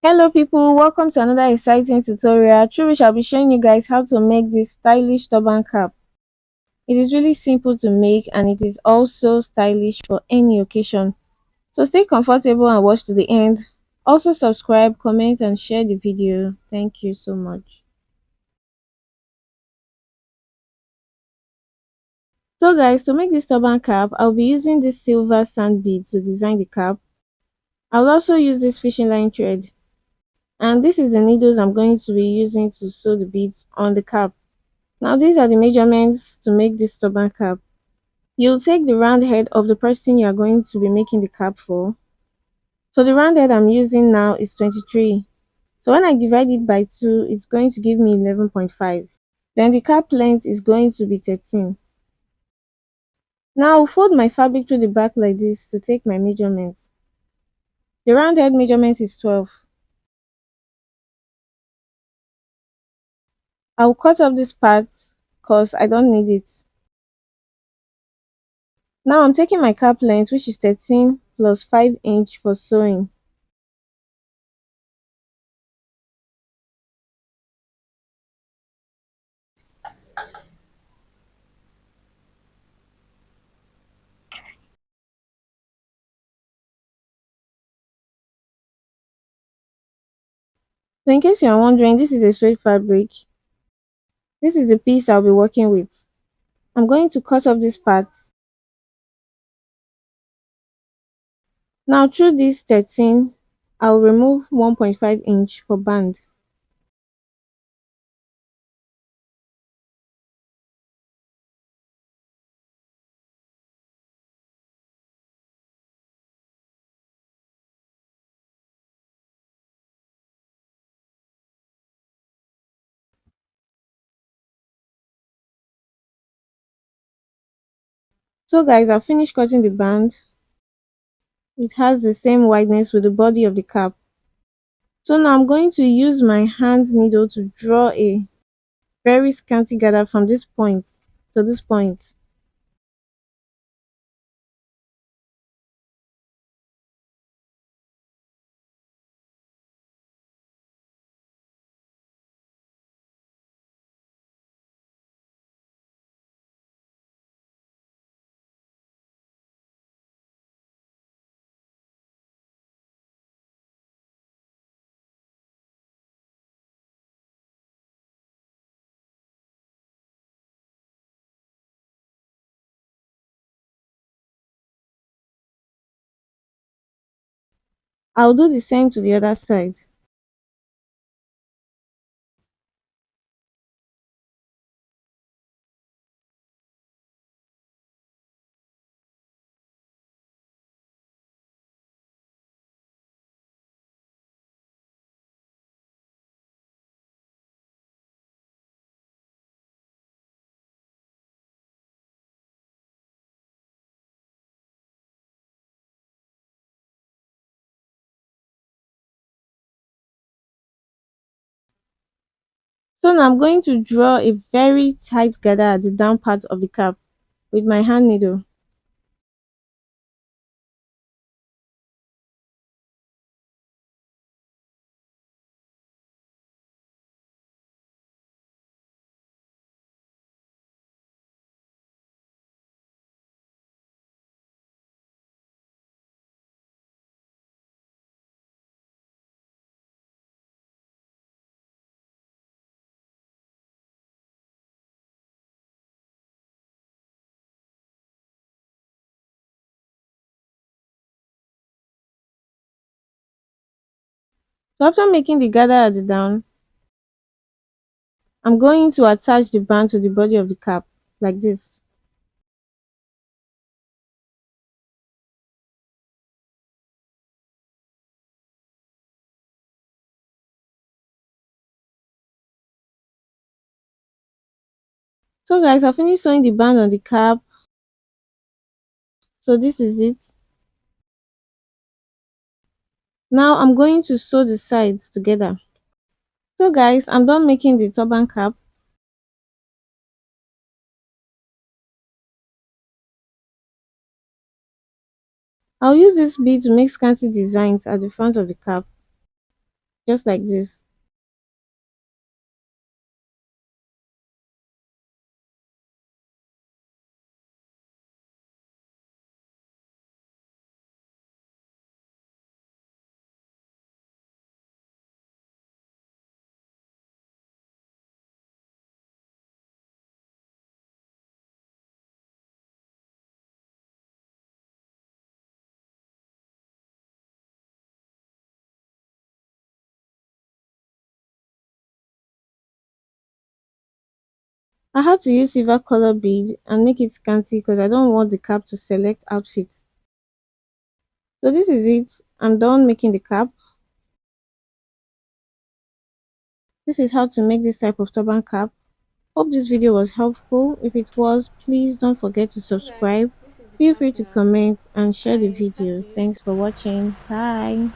Hello people, welcome to another exciting tutorial through which I'll be showing you guys how to make this stylish turban cap. It is really simple to make and it is also stylish for any occasion. So stay comfortable and watch to the end. Also subscribe, comment and share the video. Thank you so much. So guys, to make this turban cap, I'll be using this silver sand bead to design the cap. I'll also use this fishing line thread. And this is the needles I'm going to be using to sew the beads on the cap. Now these are the measurements to make this turban cap. You'll take the round head of the person you are going to be making the cap for. So the round head I'm using now is 23. So when I divide it by 2, it's going to give me 11.5. Then the cap length is going to be 13. Now I'll fold my fabric to the back like this to take my measurements. The round head measurement is 12. I'll cut off this part because I don't need it. Now I'm taking my cap length, which is 13 plus 5 inch for sewing. So in case you're wondering, this is a suede fabric. This is the piece I'll be working with. I'm going to cut off this part. Now through this 13, I'll remove 1.5 inch for band. So guys, I've finished cutting the band. It has the same wideness with the body of the cap. So now I'm going to use my hand needle to draw a very scanty gather from this point to this point. I'll do the same to the other side. So now I'm going to draw a very tight gather at the down part of the cap with my hand needle. So after making the gather at the down, I'm going to attach the band to the body of the cap like this. So guys, I finished sewing the band on the cap. So this is it. Now I'm going to sew the sides together. So guys, I'm done making the turban cap. I'll use this bead to make scanty designs at the front of the cap. just like this. I had to use silver color bead and make it scanty because I don't want the cap to select outfits. So this is it. I'm done making the cap. This is how to make this type of turban cap. Hope this video was helpful. If it was, please don't forget to So guys, subscribe. this is the Feel cap free to now. comment and share the I had to video. use Thanks for watching. Bye.